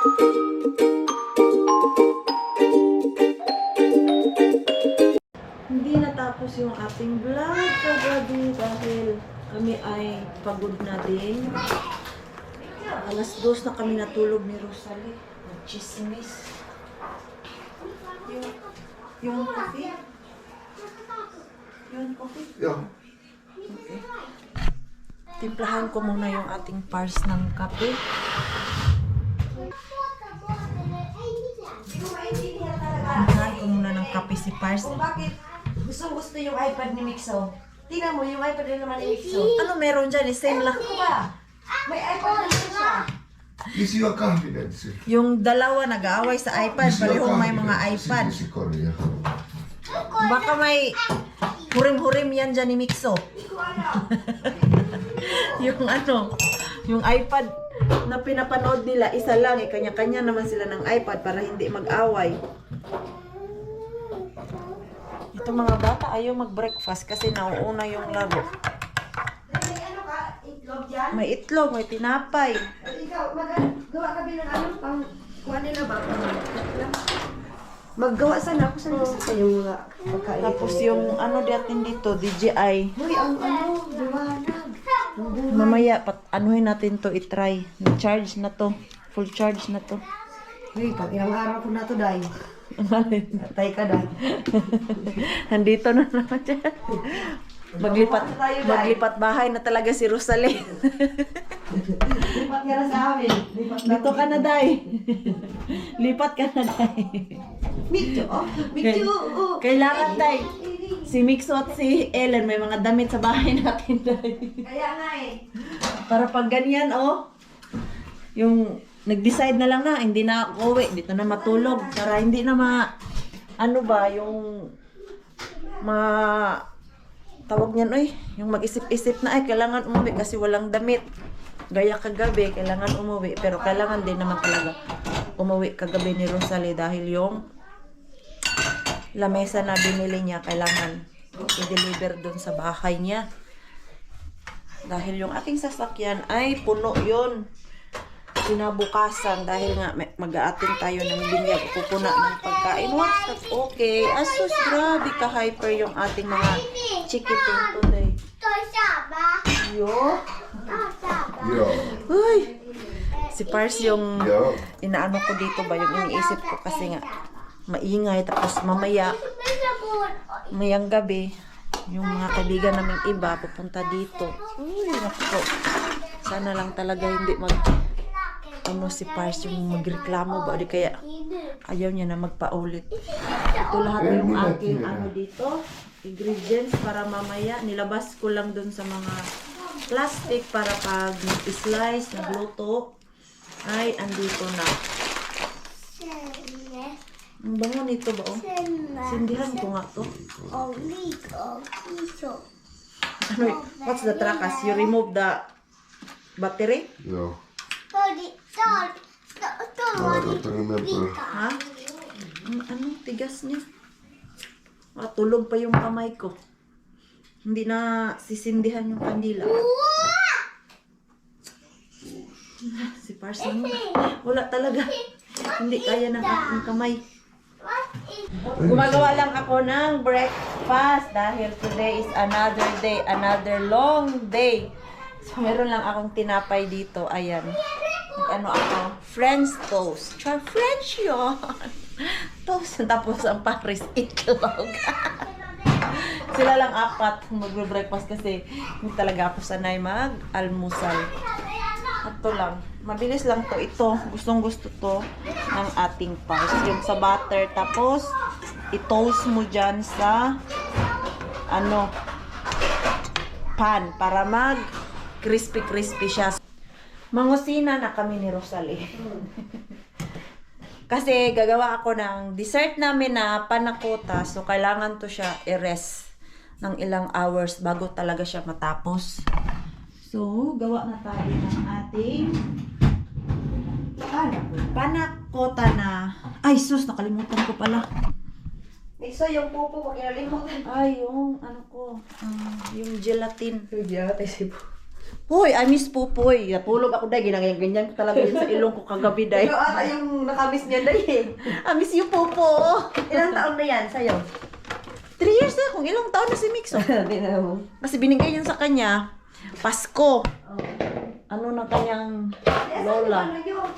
Hindi natapos yung ating vlog kagabi dahil kami ay pagod na din. Alas 2 na kami natulog ni Rosalie. Nag-chismis. Yung coffee? Yung coffee? Yeah. Okay. Timplahan ko muna yung ating pars ng kape. Timplahan ko muna ng kape si pars. Kung bakit gusto yung iPad ni Mixo. Tingnan mo, yung iPad din naman ni Mixo. Ano meron dyan? Same lang. Ano ba? May iPad na siya. This your confidence. Yung dalawa nag-aaway sa iPad. This your Parehong may mga confidence. iPad. This is Korea. Baka may hurim-hurim yan dyan ni Mixo. Yung ano, yung iPad na pinapanood nila, isa lang. Kanya-kanya naman sila ng iPad para hindi mag-away. Itong mga bata ayaw mag-breakfast kasi nauuna yung laro. May ano ka? Itlog dyan? May itlog, may tinapay. Ikaw, gawa ka bilang ano? Pang kuha nila ba? Maggawa sana ako sa yung mga pagkain. Tapos yung ano natin dito, DJI. Uy, ang ano, liwanag. Mamaya, anuhin natin to, itry. Charge na to. Full charge na to. Uy, pag ilang araw ko na to, Day. Atay ka, Day. Nandito na naman siya. Maglipat bahay na talaga si Rosalie. Lipat ka na sa amin. Dito ka na, Day. Lipat ka na, Day. Mixo, oh. Mixo, oh. Kailangan, Day. Si Mixo at si Ellen, may mga damit sa bahay natin, Day. Kaya nga eh. Para pag ganyan, oh. Yung nag-decide na lang na, hindi na ako uwi. Dito na matulog. Para hindi na ano ba, yung tawag niyan, oy, yung mag-isip-isip na, ay, kailangan umuwi kasi walang damit. Gaya kagabi, kailangan umuwi. Pero kailangan din naman talaga umuwi kagabi ni Rosalie dahil yung lamesa na binili niya, kailangan i-deliver dun sa bahay niya. Dahil yung aking sasakyan ay puno yun. Kinabukasan dahil nga mag-aatin tayo ng binyag, pupuna ng pagkain. What's that? Okay. Asus, grabe ka-hyper yung ating mga chikiting today. Yo. Yo. Uy. Si Pars yung Yo. inaano ko dito ba, yung iniisip ko kasi nga maingay, tapos mamaya mayang gabi yung mga kaibigan naming iba pupunta dito. Uy, naku. Sana lang talaga hindi si Pars yung magreklamo ba, di kaya ayaw niya na magpaulit. Ito lahat yung aking dito, ingredients para mamaya nilabas ko lang dun sa mga plastic para pag nag-slice, nagluto ay andito na. Ang bango nito ba, oh? Sindihan ko nga to. Ano, what's the trakas? You remove the battery? Yo. I don't remember. Ha? Ano? Tigas niya. Tulog pa yung kamay ko. Hindi na sisindihan yung kandila. Si Pars mo. Wala talaga. Hindi kaya ng aking kamay. Gumagawa lang ako ng breakfast dahil today is another day, another long day. So, meron lang akong tinapay dito. Ayan. Ano ako? French toast. Char French yun. Toast. Tapos ang Paris itlog. Sila lang apat magbe-breakfast kasi hindi talaga ako sanay mag-almusal. Ito lang. Mabilis lang to. Ito. Gustong gusto to ng ating Pars. Yung sa butter. Tapos, i-toast mo dyan sa pan para crispy siya. Mangusina na kami ni Rosalie. Kasi gagawa ako ng dessert namin na panakota. So, kailangan to siya i-rest ng ilang hours bago talaga siya matapos. So, gawa na tayo ng ating panakota na... Ay, sus! Nakalimutan ko pala. Mixo, yung pupo, huwag kinalimutan. Ay, yung yung gelatin. Yung gelatin sipo. Hoy, I miss Pupoy. Napulog ako dahil. Ganyan ko talaga yun sa ilong ko kagabi dahil. Ito ata yung nakamiss niya dahil. I miss you, Popo. Ilang taon na yan sa'yo? 3 years na. Kung ilang taon na si Mixo. Tingnan mo. Kasi binigay yun sa kanya. Pasko. Ano na kanyang lola. Ano yun?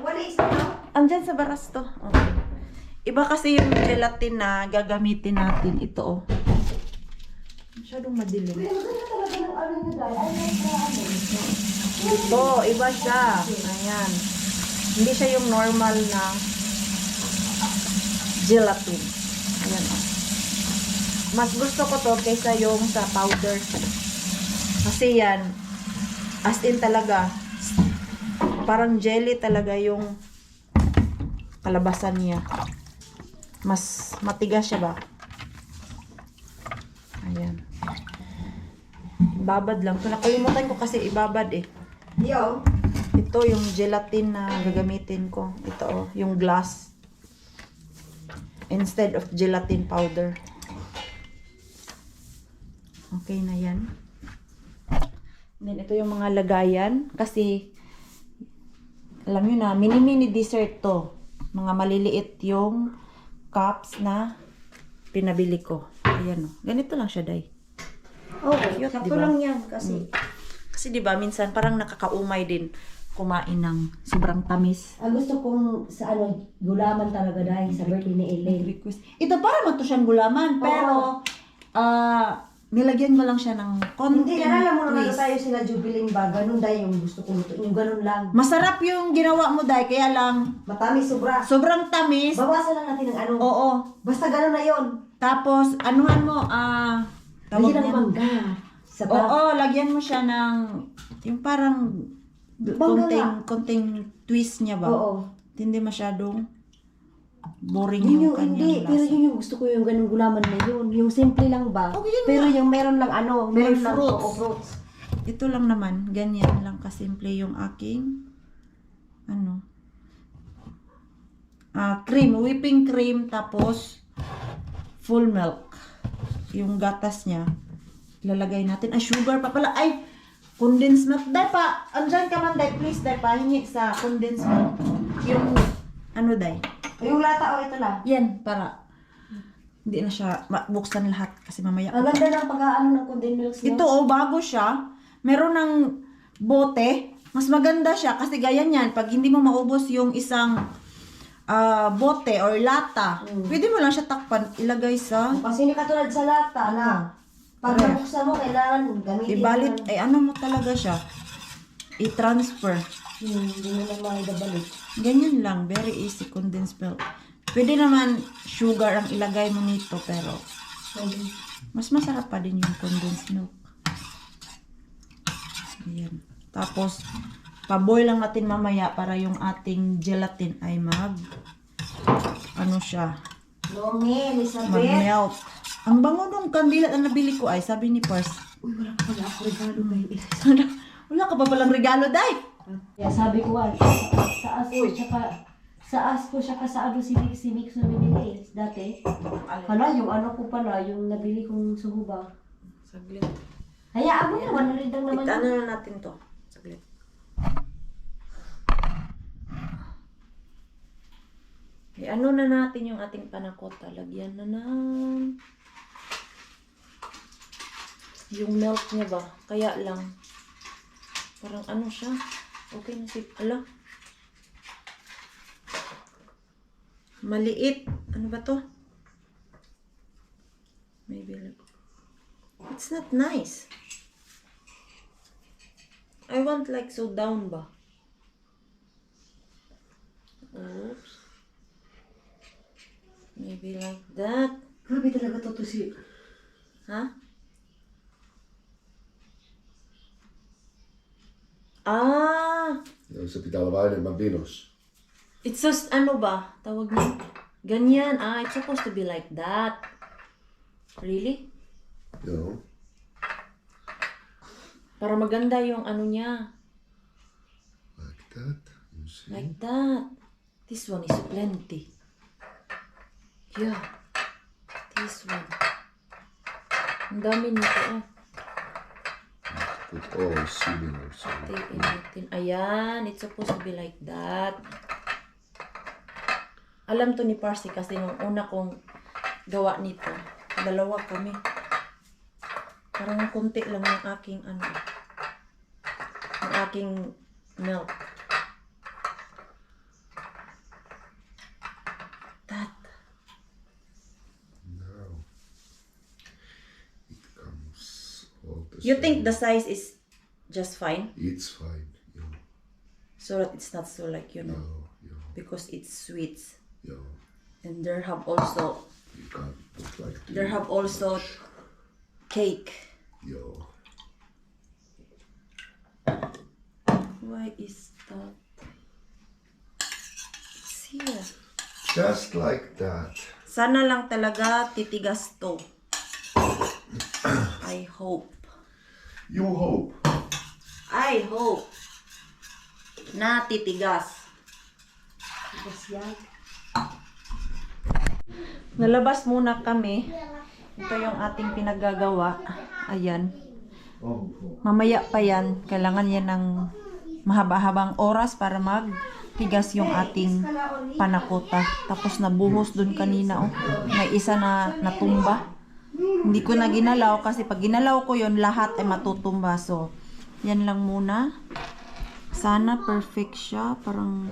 What is it? Andyan sa baras to. Okay. Iba kasi yung gelatin na gagamitin natin. Ito oh. Masyadong madilim. Ito, iba siya. Ayan. Hindi siya yung normal na gelatin. Ayan oh. Mas gusto ko to kaysa yung sa powder. Kasi yan, as in talaga, parang jelly talaga yung kalabasan niya. Mas matigas siya ba? Ayan. Ibabad lang. So, nakalimutan ko kasi ibabad eh. Yo. Ito yung gelatin na gagamitin ko. Ito oh, yung glass. Instead of gelatin powder. Okay na yan. Then ito yung mga lagayan. Kasi, alam nyo na, mini-mini dessert to. Mga maliliit yung cups na pinabili ko. Ayan o. Ganito lang siya, Day. Oh, Cute, sakto diba? lang yan kasi. Kasi di ba minsan parang nakakaumay din kumain ng sobrang tamis. Ang gusto kong sa ano, gulaman talaga dahil sa birthday ni Elaine. Request. Ito para man to siyang gulaman, pero nilagyan ko lang siya ng konting Hindi, nalala mo naman twist. tayo sila Jubilin ba? Ganun dahil yung gusto kong luto. Yung ganun lang. Masarap yung ginawa mo, Day, kaya lang Matamis, sobra. sobrang tamis. Bawasan lang natin ng ano. Oo. Basta ganun na yun. Tapos, anuhan mo, tawag Lagyan ng niyan? mangga. Sa Oo, lagyan mo siya ng, yung parang, Mangga konting twist niya ba? Oo. Hindi masyadong boring Yun yung yung kanyang hindi, pero lasa. yun yung gusto ko yung ganung gulaman na yun. Yung simple lang ba? Okay, yun Pero yung meron lang ano, May meron lang fruits. fruits. Ito lang naman, ganyan lang kasimple yung aking, cream, whipping cream, tapos, full milk. Yung gatas niya, ilalagay natin. Ay, sugar pa pala. Ay, condensed milk. Day pa, andyan ka man, Day, please, Day, pahingi sa condensed milk. Yung, Day. Yung lata o ito lang. Yan, para hindi na siya buksan lahat kasi mamaya. Ang ganda ng pag-aano ng condensed milk. Ito oh, bago siya. Meron ng bote. Mas maganda siya kasi gaya niyan. Pag hindi mo maubos yung isang bote or lata, pwede mo lang siya takpan, ilagay sa Kasi hindi katulad sa lata na pag nabuksan mo, kailangan gamitin ibalit, mo. ay ano mo talaga siya. I-transfer. Hindi mo lang makidabalik. Ganyan lang. Very easy condensed milk. Pwede naman sugar ang ilagay mo nito pero mas masarap pa din yung condensed milk. Ayan. Tapos, paboil lang natin mamaya para yung ating gelatin ay Lomi, Elizabeth. mag-melt. Ang bango nung kandila na nabili ko ay, sabi ni Pars, Uy, wala ka pala ako regalo kay wala ka pa palang regalo, Day! Kaya sabi ko, sa asko, sa asko, tsaka sa ano si Mix na binili dati. Hala, yung ano ko pala, yung nabili kong suhuba. Saglit. Hayaan mo na, 100 lang naman. Ano na natin to? Saglit. Ano na natin yung ating panakota. Lagyan na ng yung milk niya ba? Kaya lang. Parang ano siya. Okay na si... Ala. Maliit. Ano ba to? Maybe like... It's not nice. I want like so down ba? Oops. Maybe like that. Grabe talaga to si... Ha? Ah! Se pitää olla vaan enemmän vinos. It's just, ano ba? Tawag niya? Ganyan. Ah, it's supposed to be like that. Really? Joo. Para maganda yung ano niya. Like that. You see? Like that. This one is plenty. Yeah. This one. Ang dami nito, oh. put all similar. So Initin. Ayan, it's supposed to be like that. Alam to ni Parsi kasi nung una kong gawa nito. Dalawa kami. Parang konti lang yung aking yung aking milk. That. now it comes all the You same. think the size is just fine? It's fine. Yeah. So that it's not so like, Yeah. because it's sweets. Yeah. And there have also You can't put like there have also cake. Yeah. Why is that? It's here. Just like that. Sana lang talaga titigas to. I hope. You hope. I hope na titigas. Tapos yan. Nalabas muna kami. Ito yung ating pinaggagawa. Ayan. Oh. Mamaya pa yan. Kailangan yan ng mahaba-habang oras para magtigas yung ating panakota. Tapos nabuhos dun kanina. Oh. May isa na natumba. Hindi ko na ginalaw kasi pag ginalaw ko yon lahat ay matutumba. So, yan lang muna. Sana perfect siya. Parang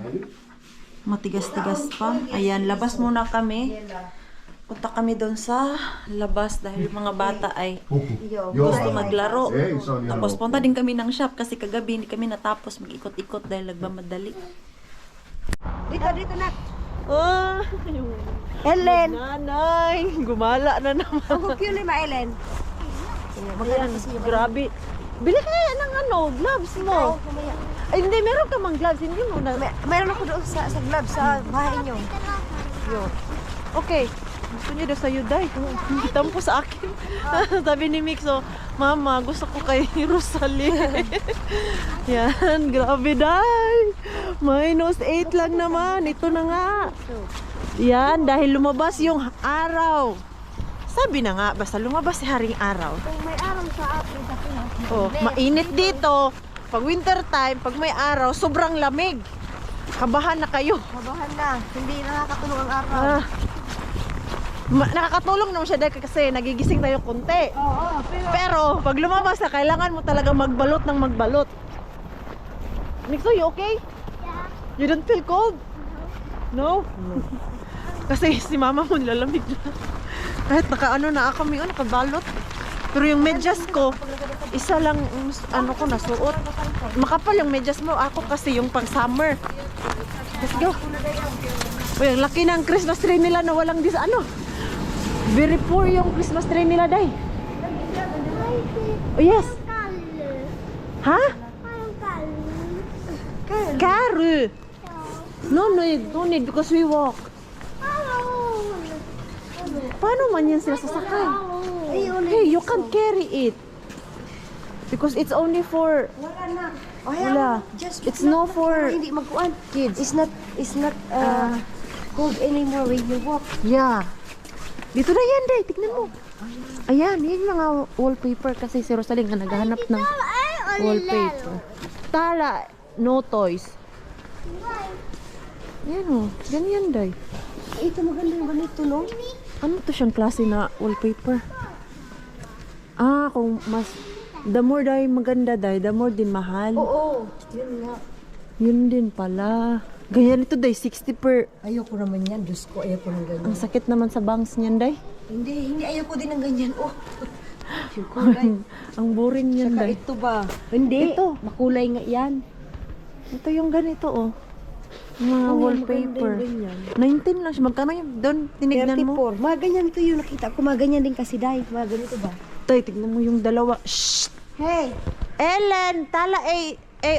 matigas-tigas pa. Ayan, labas muna kami. Punta kami doon sa labas dahil mga bata ay gusto maglaro. Tapos punta din kami ng shop kasi kagabi hindi kami natapos mag-ikot-ikot dahil nagmamadali. Dito na. Oh, Ellen! nanay, gumala na naman. Ang cute ni Ma Ellen. Ayan, grabe. Bili kaya ng gloves mo. Ay, hindi, meron ka mang gloves. Hindi mo na. Mayroon ako doon sa gloves sa bahay niyo. Okay. Gusto niya daw sa'yo, Day. Kita mo sa akin. Sabi ni Mixo, Mama, gusto ko kay Rosalie. Yan, grabe, Day. -8 lang naman. Ito na nga. Yan, dahil lumabas yung araw. Sabi na nga, basta lumabas si Haring Araw. Kung may araw sa atin sa Pinas. Oh, mainit dito. Pag winter time, pag may araw, sobrang lamig. Kabahan na kayo. Mabahan na. Hindi nakakatulong ang araw. Nakakatulong naman siya dahil kasi nagigising tayo konti. Oo, Pero pag lumabas na, kailangan mo talaga magbalot ng magbalot. Nixo, you okay? Yeah. You don't feel cold? No? Kasi si mama mo nilalamig na. Kahit nakaano na kami, nakabalot. Pero yung medyas ko, isa lang ko nasuot. Makapal yung medyas mo. Ako kasi yung pang summer. Let's go. Uy, ang laki ng Christmas tree nila na walang Very poor yung Christmas tree nila, Day. Oh, yes. Ha? Carry. No need because we walk. Paano man yan sila sasakay? Hey, you can't carry it. Because it's only for... Wala na. Wala. It's no for Hindi magkuhan. kids. It's not cold anymore when you walk. Yeah. Dito na yan, Day. Tignan mo. Ayan, yan yung mga wallpaper kasi si Rosalie nga naghahanap ng wallpaper. Tala, no toys. Yan o. Ganyan, Day. Ito maganda yung ganito, no? Ano to siyang klase na wallpaper? Kung mas... The more Day maganda, Day, the more din mahal. Oo. Yun nga. Yun din pala. Ganyan ito, Day. 60 per... Ayoko naman yan. Diyos ko, ayoko ng ganyan. Ang sakit naman sa bangs niyan, Day. Hindi ayoko din ng ganyan. Oh. Yung kulay. Ang boring niyan, Saka Day. ito ba? Hindi. Ito. Makulay nga yan. Ito yung ganito, oh. Yung mga Oo, wallpaper. maganda yung ganyan. 19 lang siya. Magkano yun? Doon, tinignan mo. 34. Mga ganyan ito yung nakita ko. Mga ganyan din kasi dahil. Mga ganito ba? Tay, tignan mo yung dalawa. Shh! Hey! Ellen! Tala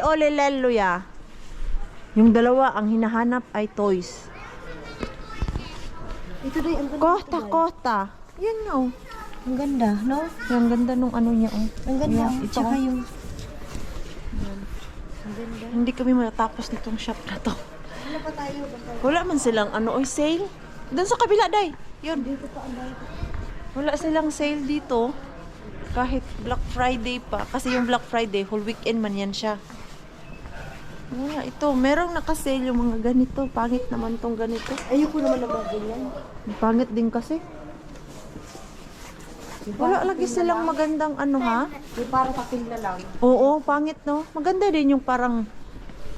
oleleluya. Yung dalawa, ang hinahanap ay toys. Ito dahil, ang ganda. Kota. Yan nga, oh. Ang ganda, no? Ang ganda nung ano niya, oh. Ang ganda. Yan, ito, Tsaka oh. yung... Hindi kami matatapos nitong shop na to. Ano pa tayo? Wala man silang sale. Doon sa kabila, Day. Yun. Dito pa ang dahil. Wala silang sale dito. kahit Black Friday pa. Kasi yung Black Friday, whole weekend man yan siya. Wala, ito. Merong nakasale yung mga ganito. Pangit naman tong ganito. Ayoko naman ng mga ganyan. Pangit din kasi. Wala lagi silang magandang ano ha. Yung parang papel na lang. Oo, pangit no. Maganda din yung parang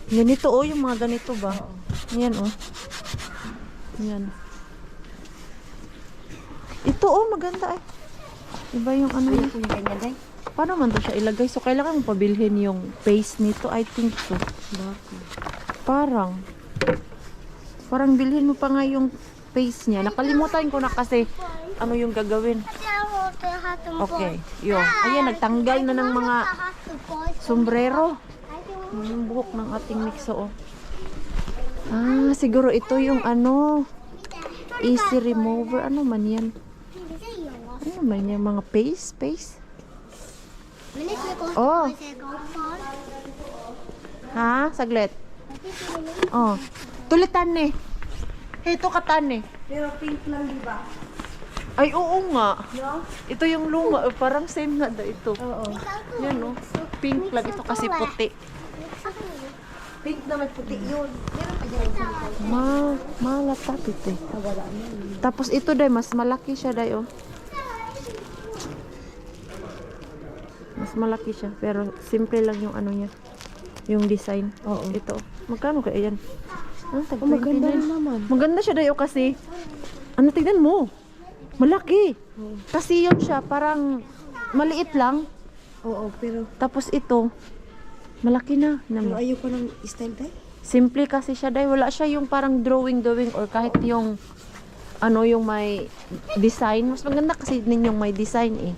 ganito oh, yung mga ganito ba. Yan oh. Yan. Ito oh, maganda eh. Iba yung ano. Ayoko yung ganyan, day. Paano man to siya ilagay? So, kailangan mo pabilhin yung paste nito. I think so. Bakit? Parang bilhin mo pa nga yung paste niya. Nakalimutan ko na kasi ano yung gagawin. Okay. Yun. Ayan, nagtanggal na ng mga sombrero. Yung buhok ng ating mixo, oh. Ah, siguro ito yung ano, easy remover. Ano man yan? Ano man yan? Mga paste? Oh. Ha? Saglit. Oh. Tulitan eh. Hey, ito katan eh. Pero pink lang, di ba? Ay, oo nga. No? Ito yung luma. Parang same nga da ito. Oo. Yan, oh. Pink lang. Ito kasi puti. Pink na may puti yun. Meron pa dyan. Malatapit eh. Wala na. Tapos ito day, mas malaki siya day, oh. Mas malaki siya. Pero simple lang yung ano niya. Yung design. Oo. Ito. Magkano kaya yan? Ah, tag Oh, maganda 29. rin naman. Maganda siya day, oh, kasi. Ano, tignan mo. Malaki. Kasi yun siya, parang maliit lang. Oo, pero Tapos ito, malaki na. pero ayoko ng style, day. Simple kasi siya day. Wala siya yung parang drawing or kahit yung ano yung may design. Mas maganda kasi ninyong may design eh.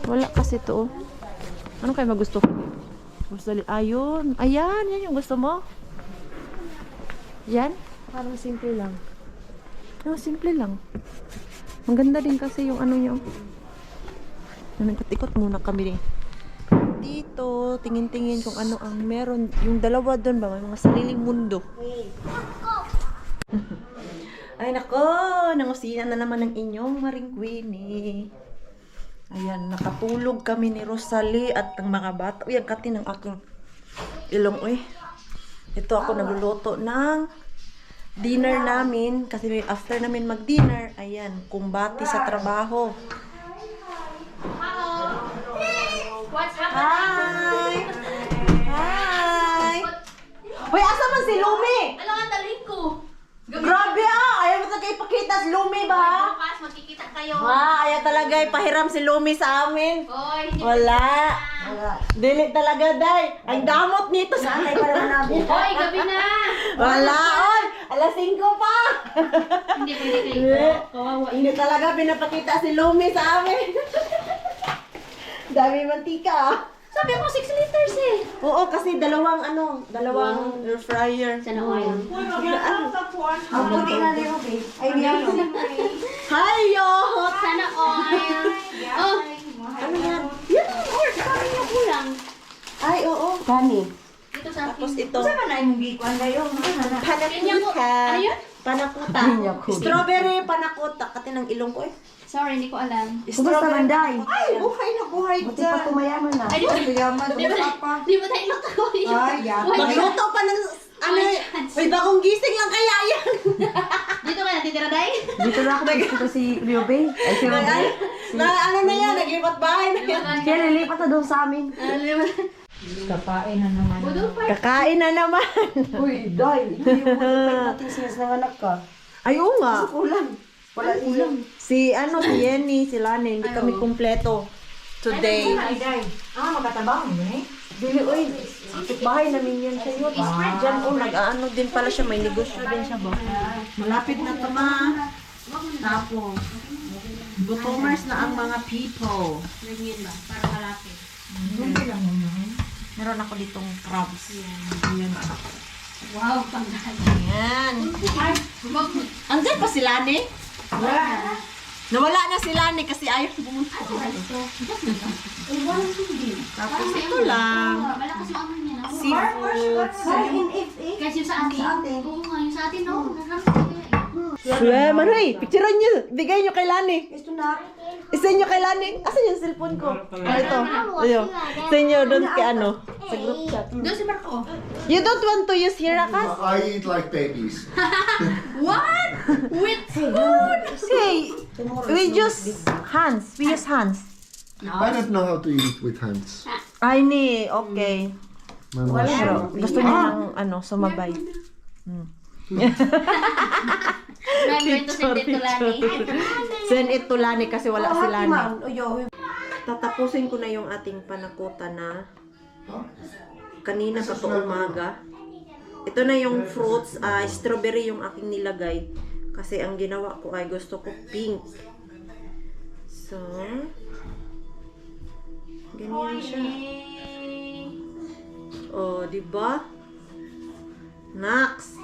Wala kasi to. Oh. Ano kayo magusto ko? Gusto ayun. Ayan, yan yung gusto mo. Yan. Parang simple lang. No, simple lang. Maganda din kasi yung ano nyo. Nagkatikot muna kami dito. Tingin-tingin kung ano ang meron. Yung dalawa doon ba? May mga sariling mundo. Ay nako, nangusina na naman ng inyong Maring Queenie. Ayan, nakatulog kami ni Rosalie at ng mga bata. Uy, ang kati ng aking ilong. Uy, ito ako nagluluto ng dinner namin. Kasi after namin mag-dinner, ayan, kumbati sa trabaho. Hi! Hi! Uy, asa man si Lumi? Ano nga taling ko? Grabe ah! Ayaw mo talaga ipakita si Lumi ba? Bukas, magkikita kayo. Ayaw talaga ipahiram si Lumi sa amin. Oy, hindi Wala. Wala. Dili talaga, day. Ang damot nito sa Ay, para namin. Oy, gabi na. Wala, oy! Alas 5 pa! Hindi pwede kayo. Kawawa. Hindi talaga pinapakita si Lumi sa amin. Dami mantika ah. Sabi mo 6 liters eh. Oo, kasi dalawang air fryer. Sana oil. Ang puti na ni Ruby. Ay, niya. Hi, yo! Sana oil. Oh, Ano yan? sabi niyo kulang. Ay, oo. Kani. Dito sa Tapos akin. ito. na yung gikuan na yun? Panakuta. Ano yun? Panakuta. Panakuta. Strawberry panakuta. Kati ng ilong ko eh. Sorry, hindi ko alam. Kumusta man, Day? Ay, buhay na buhay Buti pa dyan. tumayaman na. Ay, di ba? Di ba tayo luto? Ay, yan. Magluto pa ng ano Ay, eh. May bagong gising lang kaya yan. Dito ka natitira, Day? Dito na ako dito si Ruby. Ay, si Ruby. Ano na yan? Naglipat bahay na yan. Kaya nilipat na doon sa amin. Budol pa. Kakain na naman. Uy, Day. Ito yung multipate natin since nanganak ka. Ay, oo nga. Kulang. Wala ulam. Si Yenny, si Lani, hindi kami kumpleto today. Day. Magkatabaho mo eh. Dili, uy. Bahay namin yan sa iyo. Diyan, nag-ano din pala siya. May negosyo din siya ba? Malapit na tama. Tapos, gutomers na ang mga people. Ganyan ba? Para malapit. Meron ako ditong crabs. Ayan. Wow, panggal. Ayan. Ay, bumag. Andyan pa si Lani? Nawala na si Lani kasi ayaw pumunta. Tapos ito lang. Malakas yung amoy niya, no? Seafoods. Kasi yung sa atin. Oo nga, yung sa atin, no? Swem, Maray, picturean niyo. Bigay niyo kay Lani. Ito na. Isa niyo kay Lani. Asan yung cellphone ko? Ito. Ayo. Sa inyo doon kay ano? Sa group chat. Doon si Marco. You don't want to use here, Akas? I eat like babies. What? With spoon? Hey, we use hands. We use hands. I don't know how to eat with hands. Ay ni, okay. My mom Pero said, gusto niyo ng ano, sumabay. I'm going to send it to Lani. Send it to Lani kasi wala si Lani. Ma'am, uyo. Tatapusin ko na yung ating panakutan na kanina pa pa umaga. Ito na yung fruits, strawberry yung aking nilagay. Kasi ang ginawa ko ay gusto ko pink. So, ganyan siya. Oh, di ba? Naks.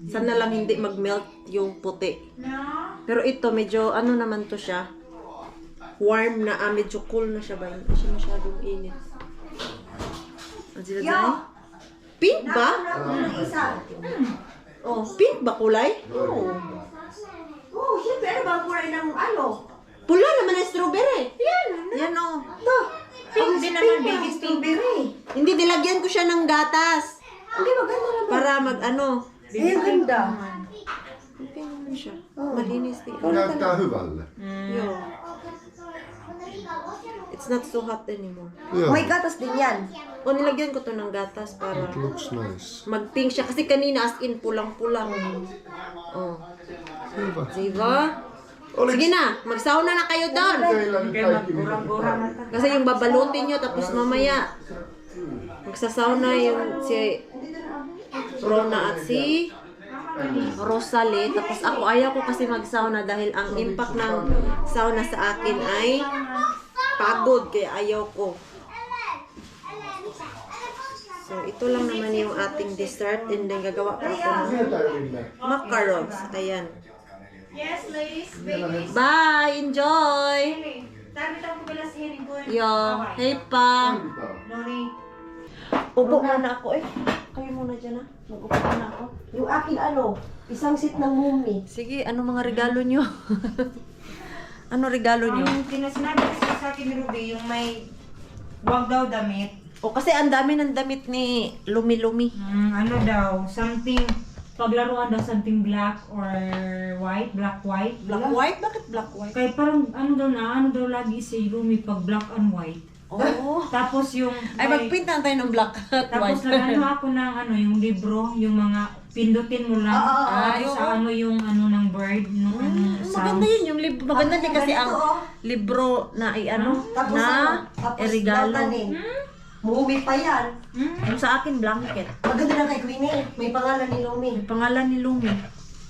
Sana lang hindi mag-melt yung puti. Pero ito, medyo ano naman to siya. Warm na, medyo cool na siya ba? Hindi siya masyadong init. Ang sila dyan? Pink ba? Isa. Oh, pink ba kulay? Oo. Oh, siyempre, ano ba ang kulay ng ano? Pula naman ang strawberry. Yan oh. Ito. Pink din naman, baby strawberry. Hindi, nilagyan ko siya ng gatas. Hindi, maganda naman. Para mag ano. Ay, ang ganda. Okay naman siya. Malinis din. näyttää hyvälle. Yo. It's not so hot anymore. Joo, May gatas din yan. O, nilagyan ko to ng gatas para it looks nice. mag-pink siya. Kasi kanina as in pulang-pulang. Oh. Hyvä. Diba? Sige na, magsauna na kayo doon. Teillä nyt kaikki hyvä. Kasi yung babalutin nyo, tapos mamaya magsasauna yung si Rona at si Rosalie. Tapos ako, ayaw ko kasi magsauna dahil ang impact ng sauna sa akin ay pagod. Kaya ayaw ko. So, ito lang naman yung ating dessert. And then, gagawa pa ako ng Sieltä Rinne. macarons. Ayan. Yes, ladies, baby. Bye! Enjoy! Sabi tayo ko sa hiring ko. Yo, hey pa! Noni. Upo muna ako eh. Kayo muna dyan ah. Mag-upo muna ako. Yung akin ano, isang seat ng mumi. Sige, ano mga regalo nyo? Ano regalo nyo? Ang tinasinabi kasi sa akin ni Ruby, yung may wag daw damit. O kasi ang dami ng damit ni Lumi-Lumi. Ano daw, something, paglaruan daw something black or white, black-white. Black white? Bakit black white? Kaya parang ano daw lagi si Rumi pag black and white. Oh. Tapos yung, Ay, mag-print na tayo ng black at tapos white. nagano ako ng yung libro, yung mga pindutin mo lang. Tapos sa yung ng bird, nung Maganda yun, yung libro. Maganda din kasi ang libro na Tapos na tapos regalo. datanin. Mumi pa yan. Yung sa akin, blanket. Maganda na kay Queenie. May pangalan ni Lumi. May pangalan ni Lumi.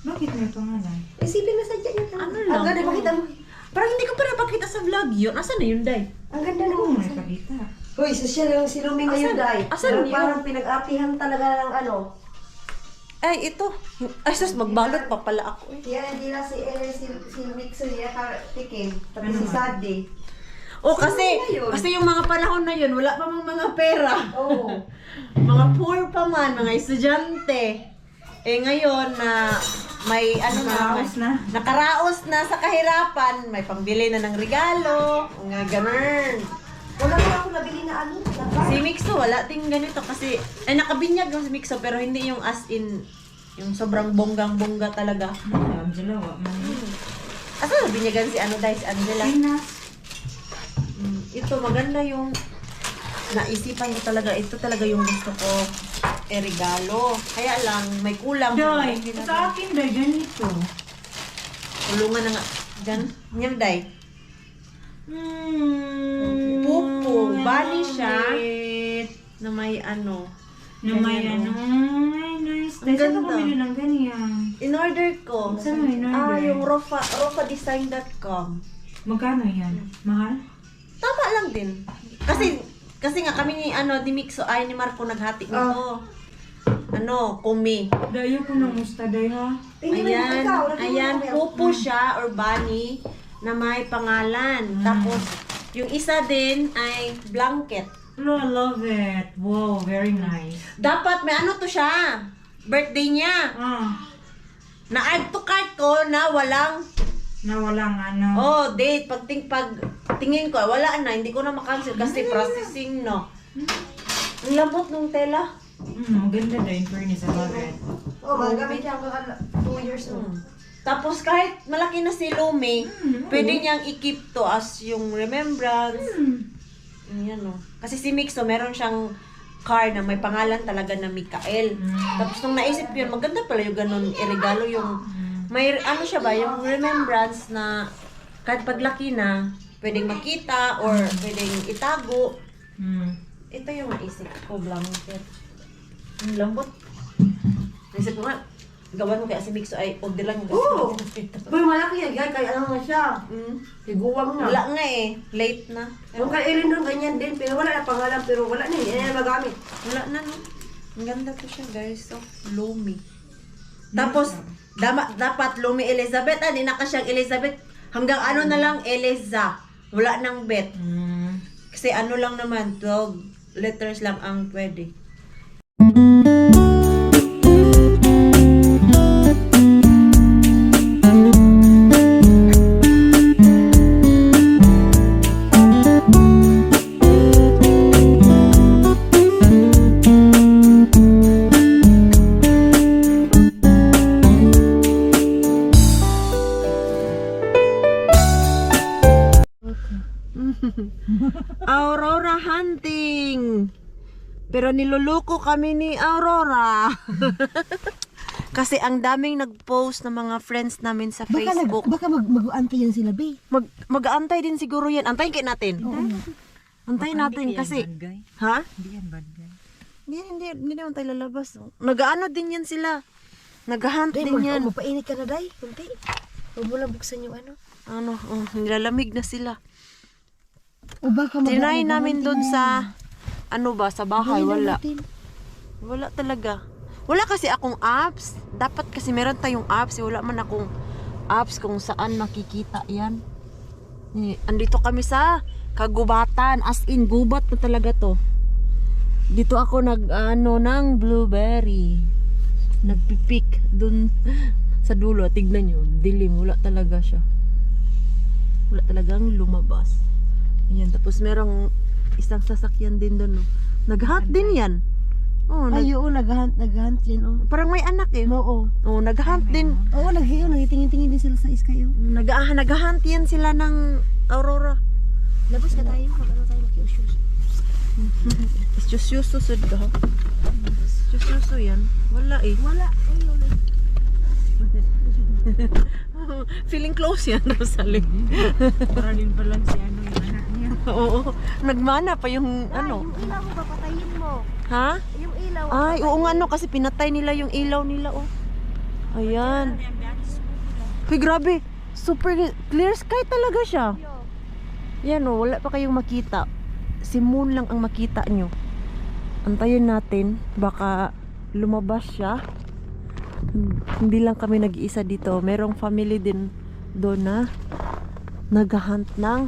Bakit may pangalan? Isipin na sadya niya. Ano Ang lang? ganda, makita mo. Parang hindi ko pa napakita sa vlog yun. Asan na yun, Day? Ang ganda Oo, naman. may pagita. Uy, social lang si Lumi ngayon, Day. Asan yun? Parang pinag-apihan talaga ng ano. Ay, ito. Ay, sus, magbalot pa pala ako eh. Yan, hindi na si Mixo niya tikim. Tapos si Sadie. Oh, kasi, Ano yun? kasi yung mga panahon na yun, wala pa mga pera. Oo. Mga poor pa man, mga estudyante. Eh ngayon na may Nakaraos na. nakaraos na sa kahirapan, may pambili na ng regalo, mga ganun. Wala na ako nabili na ano. Si Mixo, wala ting ganito kasi, nakabinyag yung si Mixo, pero hindi yung as in, yung sobrang bonggang-bongga talaga. Angela, wa man. Asa nabinyagan si si Angela? Pinas. Ito, maganda yung naisipan ko talaga. Ito talaga yung gusto ko regalo. Kaya lang, may kulang. Day, Hindi na- sa akin, day, ganito. Tulungan na nga. Gan? Yan, Day. Pupo. Bali siya. Na may ano. Na may Ganyan, ay, nice. Ang Day, saan ka ganda. bumili ng ganyan? In-order ko. Saan mo in-order? Yung rofadesign.com. Magkano yan? Mahal? Tama lang din. Kasi nga kami ni ni Mixo ay ni Marco naghati nito. Kumi. Dayo ko ng musta, day, ha? Ayan, pupo siya or bunny na may pangalan. Tapos, yung isa din ay blanket. Oh, I love it. Wow, very nice. Dapat may to siya. Birthday niya. Na-add to cart ko na walang ano. oh, date. Pag tingin ko, wala na. Hindi ko na makancel kasi processing, no. Ang lambot ng tela. Maganda daw yung fairness about it. Oh, magagamit niya hanggang 2 years old. Tapos kahit malaki na si Lumi, pwede niyang i-keep to as yung remembrance. Yan, no. Kasi si Mixo, meron siyang car na may pangalan talaga na Mikael. Tapos nung naisip ko yun, maganda pala yung ganun, iregalo yung, may ano siya ba, yung remembrance na kahit paglaki na, pwedeng makita or pwedeng itago. Ito yung naisip ko, blanket. Ang lambot. Naisip ko nga, gawan mo kaya si Mixo ay huwag lang yung Oo! ito. Uy, malaki yan, guys. Kaya ano nga siya. Tiguwang na. Wala nga eh, late na. Yung kay Erin doon, ganyan din. Pero wala na pangalan. Pero wala na, hindi na magamit. Wala na, no? Ang ganda to siya, guys. So, Lumi. Tapos, dapat Lumi Elizabeth. Hindi na ka siyang Elizabeth. Hanggang ano na lang, Eliza. Wala nang bet. Kasi ano lang naman, 12 letters lang ang pwede. Aurora hunting. Pero niluluko kami ni Aurora. Kasi ang daming nag-post ng mga friends namin sa Facebook. Baka mag-antay yan sila, Bay. Mag-aantay din siguro yan. Antayin kayo natin. Antayin natin kasi. Ha? Hindi yan bad guy. Hindi naman tayo lalabas. Nag-ano din yan sila. Nag-hunt din yan. Mapainit ka na, Day. Kunti. Huwag mo lang buksan yung ano. Nilalamig na sila. O baka Tinry namin doon sa sa bahay, wala. Wala talaga. Wala kasi akong apps. Dapat kasi meron tayong apps. Wala man akong apps kung saan makikita yan. Andito kami sa kagubatan. As in, gubat na talaga to. Dito ako ng blueberry. Nagpipik dun sa dulo. Tignan nyo, dilim. Wala talaga siya. Wala talagang lumabas. Ayan, tapos merong isang sasakyan din doon, no. Nag-hunt din yan. Oh, oo, nag-hunt yan, oh. parang may anak eh. Oo. Oh, nag-hunt din. Oo, naghitingin-tingin din sila sa iskay, oh. Nag-hunt yan sila ng Aurora. Labas na tayo, mag-ano tayo, makiusyus. Isyusyuso sud ka. Isyusyuso yan. Wala eh. Wala, ayun. Feeling close yan, Rosalie. Para din pala si ano yung anak niya. Oo, nagmana pa yung ano. Yung ilaw mo, papatayin mo. Ha? Yung ilaw. Ay, oo nga no, kasi pinatay nila yung ilaw nila, oh. Ayan. Uy, grabe. Super clear sky talaga siya. Yan, oh, wala pa kayong makita. Si moon lang ang makita nyo. Antayin natin, baka lumabas siya. Hindi lang kami nag-iisa dito. Merong family din doon na naghahunt ng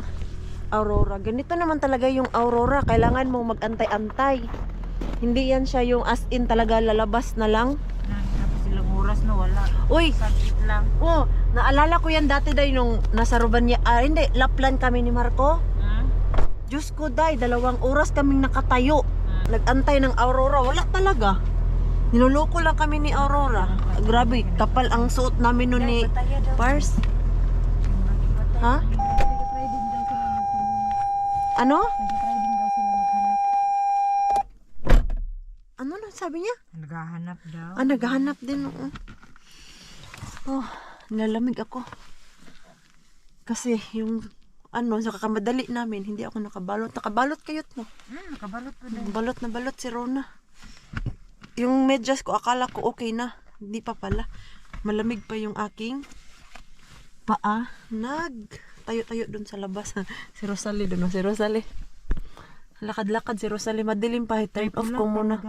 Aurora. Ganito naman talaga yung Aurora. Kailangan mong mag-antay-antay. Hindi yan siya yung as in talaga lalabas na lang. Tapos ilang oras na wala. Uy! Saglit lang. Oh, naalala ko yan dati dahil nung nasa Robanya. Hindi, Laplan kami ni Marco. Diyos ko day, 2 oras kaming nakatayo. Nag-antay ng Aurora. Wala talaga. Niloloko lang kami ni Aurora. Grabe, kapal ang suot namin nun ni Pars. Ha? Ano? Ano na sabi niya? Naghahanap daw. Naghahanap din. Oh, nilalamig ako. Kasi yung sa kakamadali namin, hindi ako nakabalot. Nakabalot kayot no? Nakabalot pa din. Balot na balot si Rona. Yung medyas ko, akala ko okay na. Hindi pa pala. Malamig pa yung aking paa. Tayo-tayo dun sa labas. Si Rosalie dun. Si Rosalie. Lakad-lakad si Rosalie. Madilim pa. Turn off ko muna.